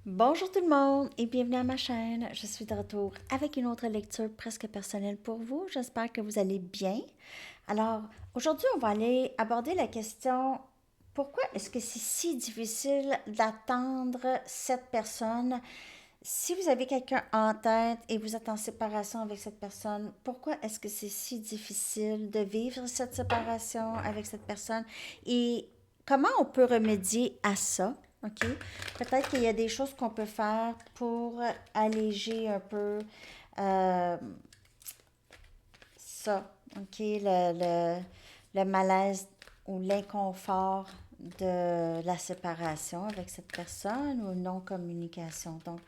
Bonjour tout le monde et bienvenue à ma chaîne. Je suis de retour avec une autre lecture presque personnelle pour vous. J'espère que vous allez bien. Alors, aujourd'hui, on va aller aborder la question pourquoi est-ce que c'est si difficile d'attendre cette personne? Si vous avez quelqu'un en tête et vous êtes en séparation avec cette personne, pourquoi est-ce que c'est si difficile de vivre cette séparation avec cette personne et comment on peut remédier à ça? OK? Peut-être qu'il y a des choses qu'on peut faire pour alléger un peu euh, ça, OK? Le malaise ou l'inconfort de la séparation avec cette personne ou non-communication. Donc,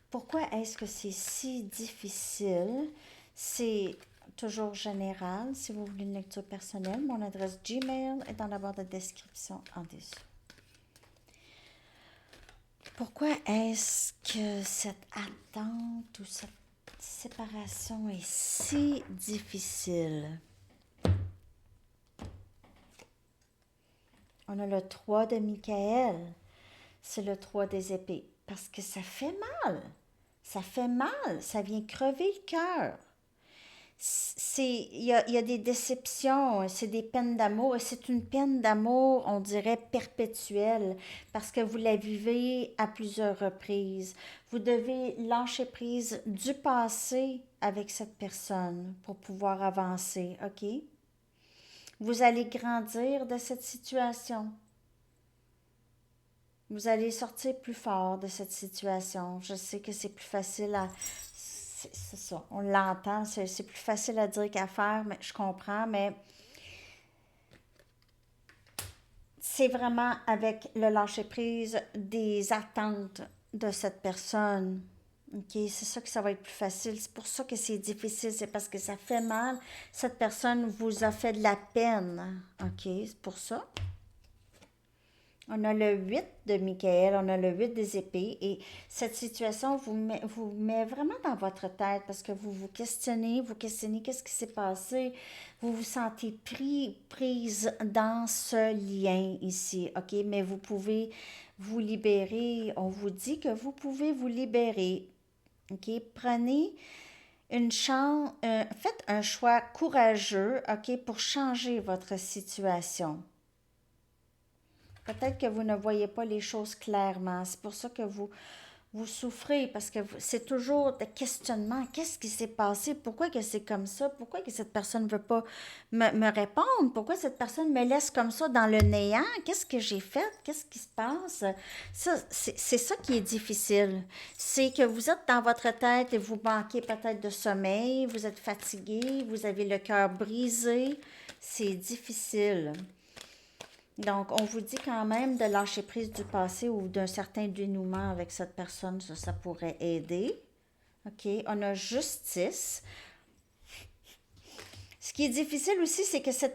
pourquoi est-ce que c'est si difficile? C'est toujours général. Si vous voulez une lecture personnelle, mon adresse Gmail est dans la barre de description en dessous. Pourquoi est-ce que cette attente ou cette séparation est si difficile? On a le 3 de Michael. C'est le 3 des épées. Parce que ça fait mal. Ça fait mal. Ça vient crever le cœur. Il y a des déceptions, c'est des peines d'amour, et c'est une peine d'amour, on dirait perpétuelle, parce que vous la vivez à plusieurs reprises. Vous devez lâcher prise du passé avec cette personne pour pouvoir avancer, OK? Vous allez grandir de cette situation. Vous allez sortir plus fort de cette situation. Je sais que c'est plus facile à... C'est ça, on l'entend, c'est plus facile à dire qu'à faire, mais je comprends, mais c'est vraiment avec le lâcher-prise des attentes de cette personne. OK, c'est ça que ça va être plus facile. C'est pour ça que c'est difficile, c'est parce que ça fait mal. Cette personne vous a fait de la peine. OK, c'est pour ça. On a le 8 de Michael, on a le 8 des épées et cette situation vous met vraiment dans votre tête parce que vous questionnez qu'est-ce qui s'est passé, vous vous sentez prise dans ce lien ici, ok? Mais vous pouvez vous libérer, on vous dit que vous pouvez vous libérer, ok? Prenez une chance, faites un choix courageux, ok, pour changer votre situation. Peut-être que vous ne voyez pas les choses clairement. C'est pour ça que vous souffrez, parce que c'est toujours des questionnements. Qu'est-ce qui s'est passé? Pourquoi que c'est comme ça? Pourquoi que cette personne ne veut pas me répondre? Pourquoi cette personne me laisse comme ça dans le néant? Qu'est-ce que j'ai fait? Qu'est-ce qui se passe? Ça, c'est ça qui est difficile. C'est que vous êtes dans votre tête et vous manquez peut-être de sommeil, vous êtes fatigué, vous avez le cœur brisé. C'est difficile. Donc, on vous dit quand même de lâcher prise du passé ou d'un certain dénouement avec cette personne, ça pourrait aider. OK, on a justice. Ce qui est difficile aussi, c'est que ça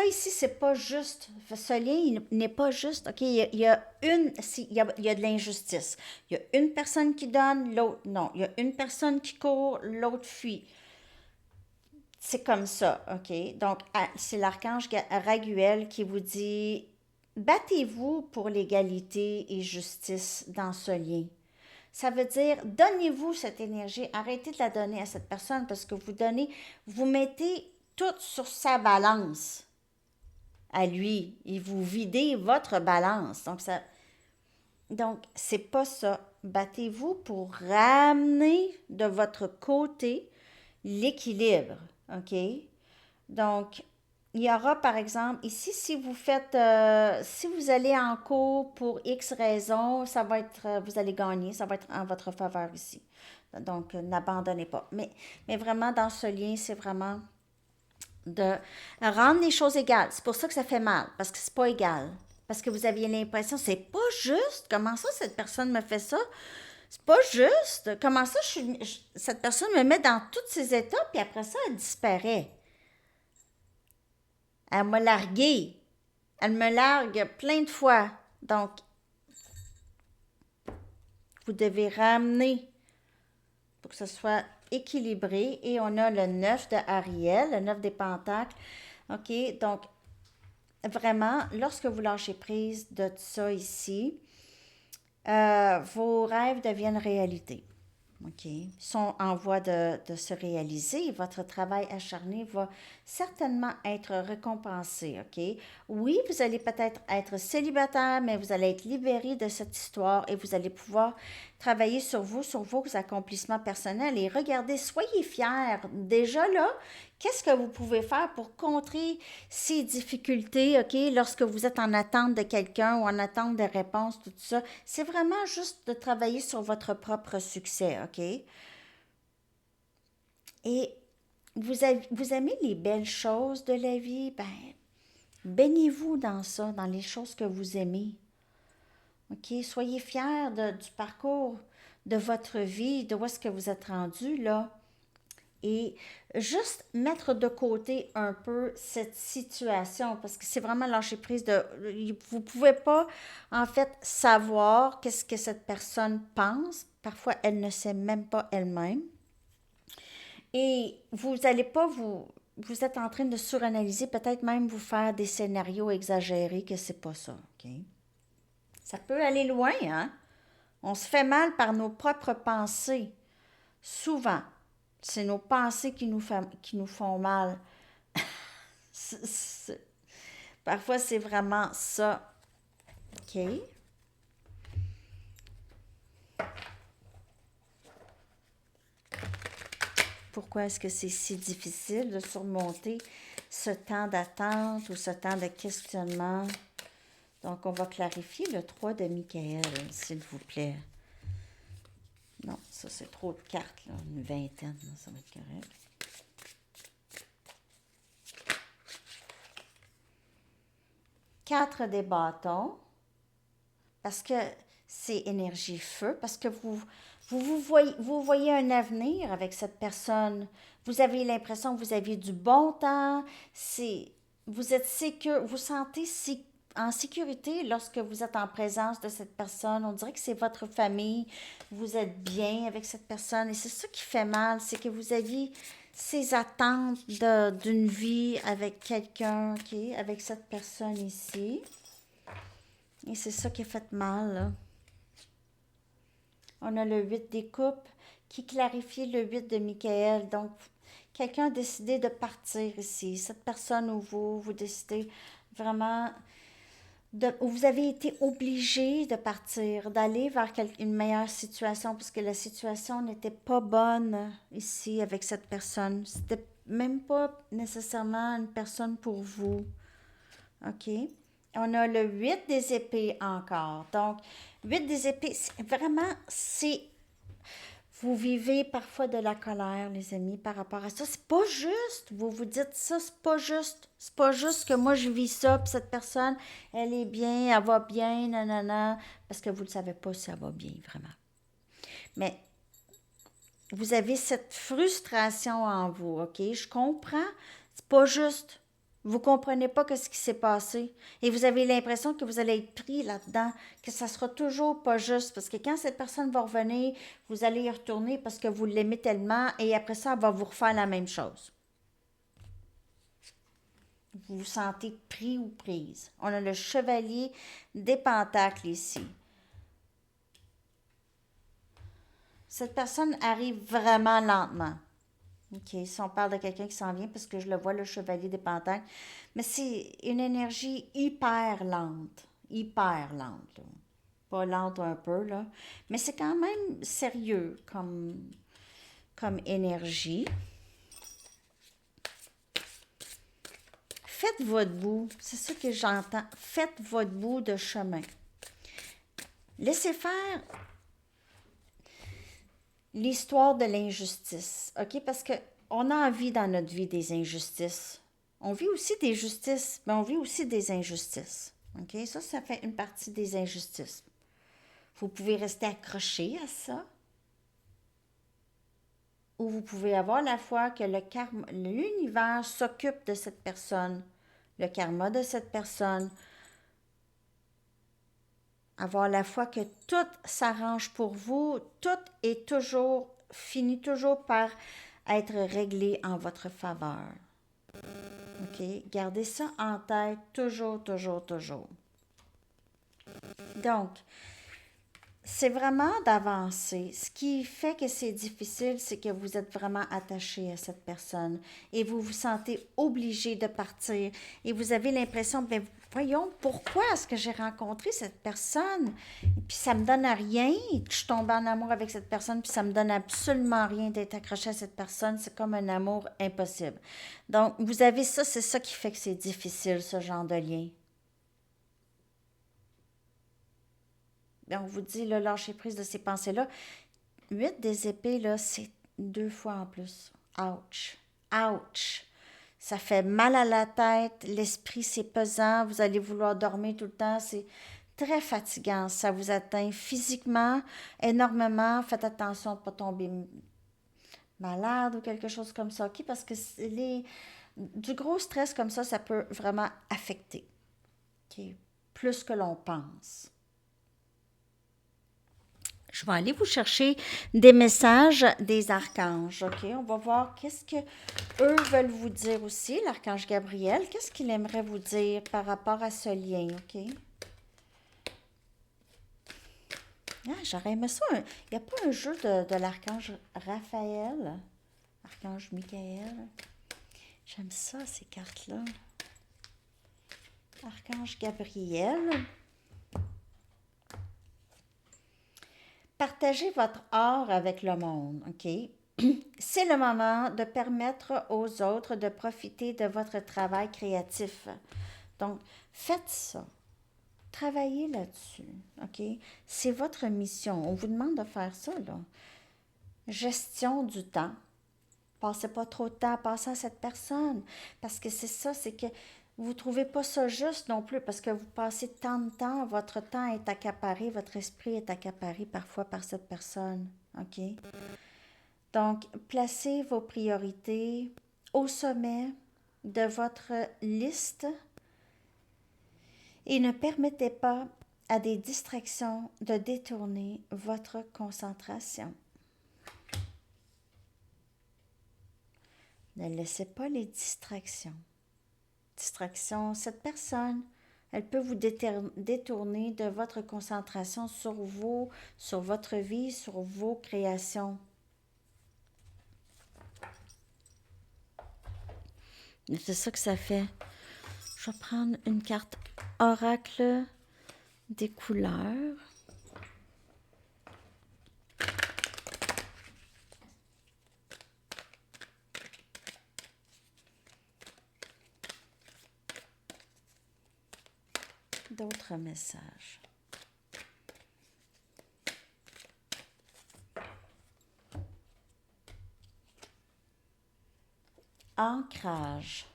ici, c'est pas juste. Ce lien il n'est pas juste. OK, il y a de l'injustice. Il y a une personne qui donne, l'autre non. Il y a une personne qui court, l'autre fuit. C'est comme ça, OK? Donc, c'est l'archange Raguel qui vous dit battez-vous pour l'égalité et justice dans ce lien. Ça veut dire donnez-vous cette énergie, arrêtez de la donner à cette personne parce que vous mettez tout sur sa balance à lui et vous videz votre balance. Donc c'est pas ça. Battez-vous pour ramener de votre côté l'équilibre, OK? Donc, il y aura, par exemple, ici, si vous allez en cours pour X raison, vous allez gagner, ça va être en votre faveur ici. Donc, n'abandonnez pas. Mais vraiment, dans ce lien, c'est vraiment de rendre les choses égales. C'est pour ça que ça fait mal, parce que c'est pas égal. Parce que vous aviez l'impression, c'est pas juste. Comment ça, cette personne me fait ça? C'est pas juste. Comment ça, cette personne me met dans toutes ces étapes, puis après ça, elle disparaît. Elle m'a largué. Elle me largue plein de fois. Donc, vous devez ramener pour que ce soit équilibré. Et on a le 9 de Ariel, le 9 des Pentacles. OK? Donc, vraiment, lorsque vous lâchez prise de ça ici, vous rêves deviennent réalité. OK? Ils sont en voie de se réaliser. Votre travail acharné va certainement être récompensé. OK? Oui, vous allez peut-être être célibataire, mais vous allez être libéré de cette histoire et vous allez pouvoir travailler sur vous, sur vos accomplissements personnels. Et regardez, soyez fiers. Déjà là, qu'est-ce que vous pouvez faire pour contrer ces difficultés, OK, lorsque vous êtes en attente de quelqu'un ou en attente de réponses, tout ça? C'est vraiment juste de travailler sur votre propre succès, OK? Et vous aimez les belles choses de la vie? Ben, baignez-vous dans ça, dans les choses que vous aimez. OK? Soyez fiers du parcours de votre vie, de où est-ce que vous êtes rendu, là. Et juste mettre de côté un peu cette situation, parce que c'est vraiment lâcher prise de... Vous pouvez pas, en fait, savoir qu'est-ce que cette personne pense. Parfois, elle ne sait même pas elle-même. Et vous n'allez pas vous êtes en train de suranalyser, peut-être même vous faire des scénarios exagérés que c'est pas ça, OK? Ça peut aller loin, hein? On se fait mal par nos propres pensées, souvent. C'est nos pensées qui nous font mal. Parfois, c'est vraiment ça. OK? Pourquoi est-ce que c'est si difficile de surmonter ce temps d'attente ou ce temps de questionnement? Donc, on va clarifier le 3 de Michael, s'il vous plaît. Non, ça, c'est trop de cartes, là. Une vingtaine, là, ça va être correct. Quatre des bâtons, parce que c'est énergie feu, parce que vous voyez un avenir avec cette personne. Vous avez l'impression que vous aviez du bon temps. Vous êtes sécure, vous sentez en sécurité lorsque vous êtes en présence de cette personne. On dirait que c'est votre famille. Vous êtes bien avec cette personne. Et c'est ça qui fait mal, c'est que vous aviez ces attentes d'une vie avec quelqu'un, OK, avec cette personne ici. Et c'est ça qui a fait mal, là. On a le 8 des coupes qui clarifie le 8 de Michael. Donc, quelqu'un a décidé de partir ici. Cette personne ou vous décidez vraiment où vous avez été obligé de partir, d'aller vers une meilleure situation parce que la situation n'était pas bonne ici avec cette personne. C'était même pas nécessairement une personne pour vous. OK? On a le 8 des épées encore. Donc, 8 des épées, c'est vous vivez parfois de la colère, les amis, par rapport à ça. C'est pas juste. Vous vous dites ça, c'est pas juste. C'est pas juste que moi je vis ça, puis cette personne, elle est bien, elle va bien, nanana, parce que vous ne savez pas si elle va bien, vraiment. Mais vous avez cette frustration en vous, OK? Je comprends. C'est pas juste. Vous comprenez pas ce qui s'est passé. Et vous avez l'impression que vous allez être pris là-dedans, que ça sera toujours pas juste. Parce que quand cette personne va revenir, vous allez y retourner parce que vous l'aimez tellement et après ça, elle va vous refaire la même chose. Vous vous sentez pris ou prise. On a le chevalier des pentacles ici. Cette personne arrive vraiment lentement. OK, si on parle de quelqu'un qui s'en vient, parce que je le vois, le chevalier des pentacles, mais c'est une énergie hyper lente. Hyper lente, là. Pas lente un peu, là. Mais c'est quand même sérieux comme énergie. Faites votre bout. C'est ça que j'entends. Faites votre bout de chemin. Laissez faire l'histoire de l'injustice, OK? Parce que on a envie dans notre vie des injustices. On vit aussi des justices, mais on vit aussi des injustices, OK? Ça fait une partie des injustices. Vous pouvez rester accroché à ça, ou vous pouvez avoir la foi que l'univers s'occupe de cette personne, le karma de cette personne, avoir la foi que tout s'arrange pour vous, tout est toujours, finit toujours par être réglé en votre faveur. OK? Gardez ça en tête toujours, toujours, toujours. Donc, c'est vraiment d'avancer. Ce qui fait que c'est difficile, c'est que vous êtes vraiment attaché à cette personne et vous vous sentez obligé de partir et vous avez l'impression, ben voyons, pourquoi est-ce que j'ai rencontré cette personne? Puis ça me donne à rien, je suis tombée en amour avec cette personne, puis ça me donne absolument rien d'être accroché à cette personne. C'est comme un amour impossible. Donc, vous avez ça, c'est ça qui fait que c'est difficile, ce genre de lien. On vous dit, le lâcher prise de ces pensées-là. 8 des épées, là, c'est 2 fois en plus. Ouch. Ouch. Ça fait mal à la tête, l'esprit c'est pesant, vous allez vouloir dormir tout le temps, c'est très fatigant. Ça vous atteint physiquement énormément. Faites attention de ne pas tomber malade ou quelque chose comme ça, ok? Parce que du gros stress comme ça peut vraiment affecter, ok? Plus que l'on pense. Je vais aller vous chercher des messages des archanges, OK? On va voir qu'est-ce que eux veulent vous dire aussi, l'archange Gabriel. Qu'est-ce qu'il aimerait vous dire par rapport à ce lien, OK? Ah, j'aurais aimé ça. Il n'y a pas un jeu de l'archange Raphaël? Archange Michael? J'aime ça, ces cartes-là. Archange Gabriel. Partagez votre art avec le monde, OK? C'est le moment de permettre aux autres de profiter de votre travail créatif. Donc, faites ça. Travaillez là-dessus, OK? C'est votre mission. On vous demande de faire ça, là. Gestion du temps. Passez pas trop de temps à passer à cette personne. Parce que c'est ça, c'est que vous ne trouvez pas ça juste non plus, parce que vous passez tant de temps, votre temps est accaparé, votre esprit est accaparé parfois par cette personne, OK? Donc, placez vos priorités au sommet de votre liste et ne permettez pas à des distractions de détourner votre concentration. Ne laissez pas les distractions. Distraction, cette personne, elle peut vous détourner de votre concentration sur vous, sur votre vie, sur vos créations. C'est ça que ça fait. Je vais prendre une carte oracle des couleurs. D'autres messages. Ancrage.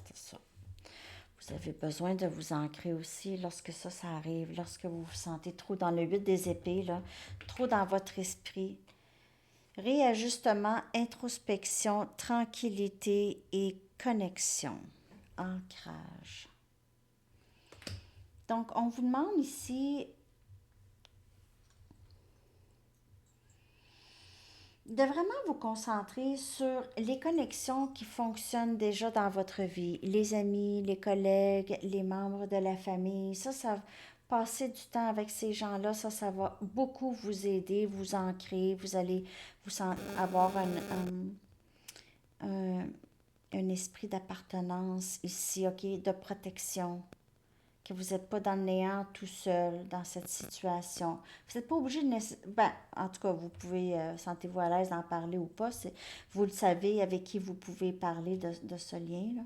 C'est ça. Vous avez besoin de vous ancrer aussi lorsque ça arrive, lorsque vous vous sentez trop dans le 8 des épées, là, trop dans votre esprit. Réajustement, introspection, tranquillité et connexion. Ancrage. Donc, on vous demande ici de vraiment vous concentrer sur les connexions qui fonctionnent déjà dans votre vie. Les amis, les collègues, les membres de la famille. Passer du temps avec ces gens-là, ça va beaucoup vous aider, vous ancrer. Vous allez avoir un, un esprit d'appartenance ici, OK, de protection. Que vous n'êtes pas dans le néant tout seul dans cette situation. Vous n'êtes pas obligé de... en tout cas, vous pouvez, sentez-vous à l'aise d'en parler ou pas. Vous le savez avec qui vous pouvez parler de ce lien-là.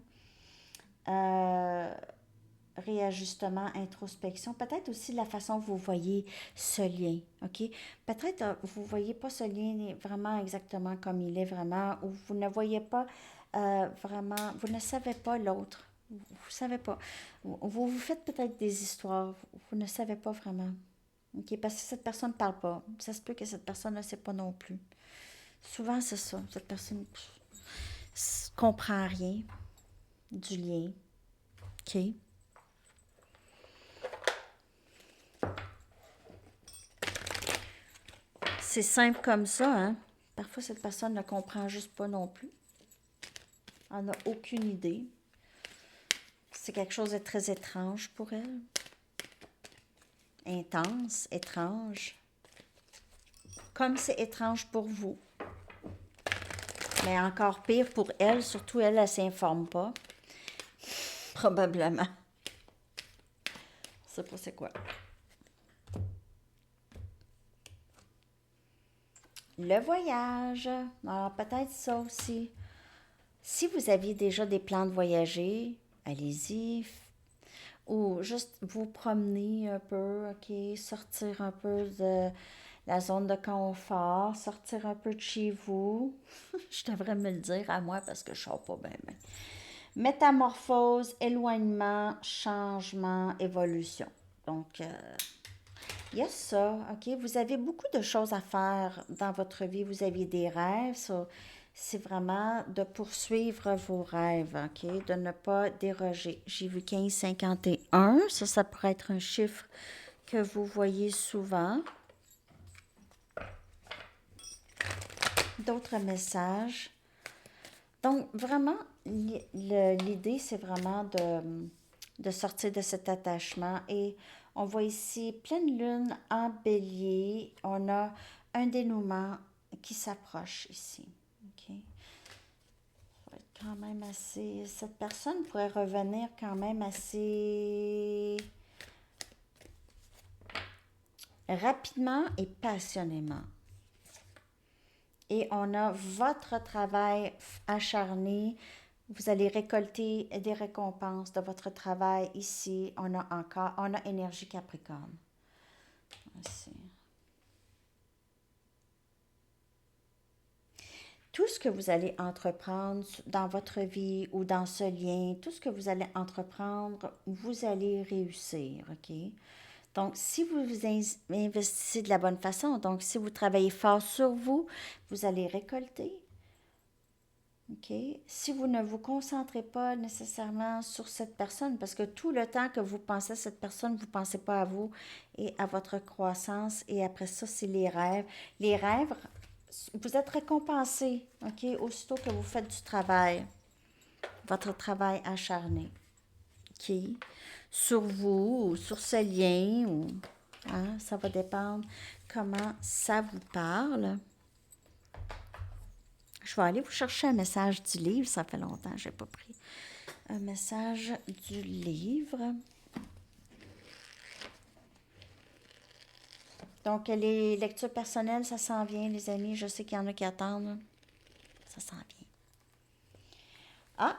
Réajustement, introspection. Peut-être aussi la façon dont vous voyez ce lien, OK? Peut-être vous ne voyez pas ce lien vraiment exactement comme il est vraiment, ou vous ne voyez pas vraiment, vous ne savez pas l'autre. Vous ne savez pas. Vous faites peut-être des histoires, vous ne savez pas vraiment. OK? Parce que cette personne ne parle pas. Ça se peut que cette personne ne sait pas non plus. Souvent, c'est ça. Cette personne ne comprend rien du lien. OK? C'est simple comme ça, hein? Parfois, cette personne ne comprend juste pas non plus. Elle n'a aucune idée. C'est quelque chose de très étrange pour elle. intense, étrange. Comme c'est étrange pour vous. Mais encore pire pour elle, surtout elle, elle s'informe pas. Probablement. Je sais pas c'est quoi. Le voyage. Alors peut-être ça aussi. Si vous aviez déjà des plans de voyager, allez-y. Ou juste vous promener un peu, ok? Sortir un peu de la zone de confort, sortir un peu de chez vous. Je devrais me le dire à moi parce que je ne sors pas bien. Métamorphose, éloignement, changement, évolution. Donc, il y a ça, OK? Vous avez beaucoup de choses à faire dans votre vie. Vous aviez des rêves. Ça, c'est vraiment de poursuivre vos rêves, OK? De ne pas déroger. J'ai vu 1551. Ça pourrait être un chiffre que vous voyez souvent. D'autres messages. Donc, vraiment, l'idée, c'est vraiment de sortir de cet attachement. Et on voit ici pleine lune en bélier. On a un dénouement qui s'approche ici. OK? Ça va être quand même assez... Cette personne pourrait revenir quand même assez rapidement et passionnément. Et on a votre travail acharné. Vous allez récolter des récompenses de votre travail ici. On a énergie Capricorne. Ici. Tout ce que vous allez entreprendre dans votre vie ou dans ce lien, tout ce que vous allez entreprendre, vous allez réussir, OK? Donc, si vous vous investissez de la bonne façon, donc si vous travaillez fort sur vous, vous allez récolter. OK? Si vous ne vous concentrez pas nécessairement sur cette personne, parce que tout le temps que vous pensez à cette personne, vous ne pensez pas à vous et à votre croissance. Et après ça, c'est les rêves. Les rêves, vous êtes récompensé, OK? Aussitôt que vous faites du travail, votre travail acharné, OK? Sur vous, ou sur ce lien, ou, hein, ça va dépendre comment ça vous parle. Je vais aller vous chercher un message du livre. Ça fait longtemps que je n'ai pas pris un message du livre. Donc, les lectures personnelles, ça s'en vient, les amis. Je sais qu'il y en a qui attendent. Ça s'en vient. Ah!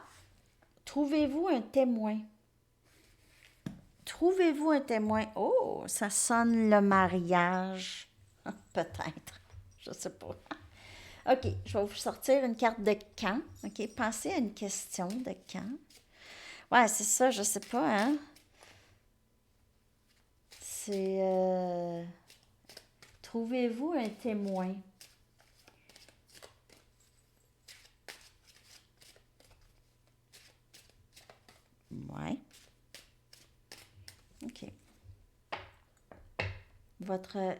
Trouvez-vous un témoin. Trouvez-vous un témoin. Oh, ça sonne le mariage. Peut-être. Je ne sais pas. OK, je vais vous sortir une carte de quand. OK, pensez à une question de quand. Ouais, c'est ça, je sais pas, hein. C'est... Trouvez-vous un témoin. Ouais. OK. Votre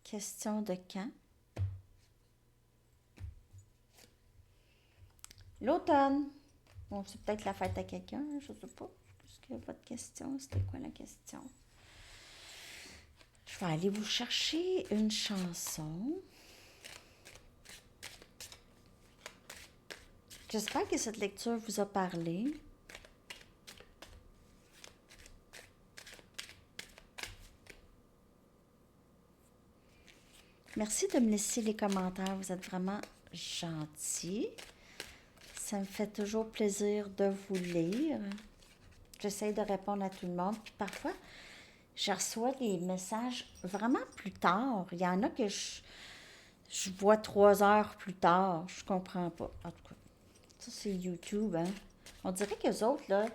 question de quand? L'automne. Bon, c'est peut-être la fête à quelqu'un, je sais pas. Est-ce que votre question, c'était quoi la question? Je vais aller vous chercher une chanson. J'espère que cette lecture vous a parlé. Merci de me laisser les commentaires. Vous êtes vraiment gentils. Ça me fait toujours plaisir de vous lire. J'essaie de répondre à tout le monde. Puis parfois, je reçois des messages vraiment plus tard. Il y en a que je vois 3 heures plus tard. Je comprends pas. En tout cas, ça, c'est YouTube, hein. On dirait qu'eux autres, là,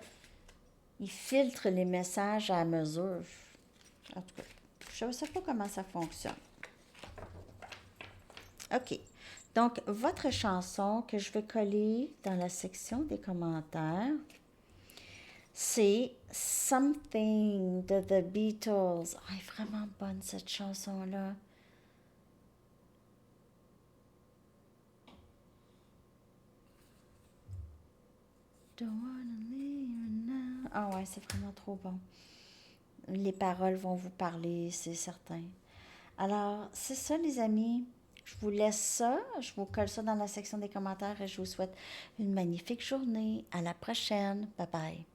ils filtrent les messages à mesure. En tout cas, je ne sais pas comment ça fonctionne. OK. Donc, votre chanson que je vais coller dans la section des commentaires, c'est Something de The Beatles. Ah, elle est vraiment bonne cette chanson-là. Don't wanna leave now. Ah ouais, c'est vraiment trop bon. les paroles vont vous parler, c'est certain. Alors, c'est ça, les amis. Je vous laisse ça. Je vous colle ça dans la section des commentaires et je vous souhaite une magnifique journée. À la prochaine. Bye bye.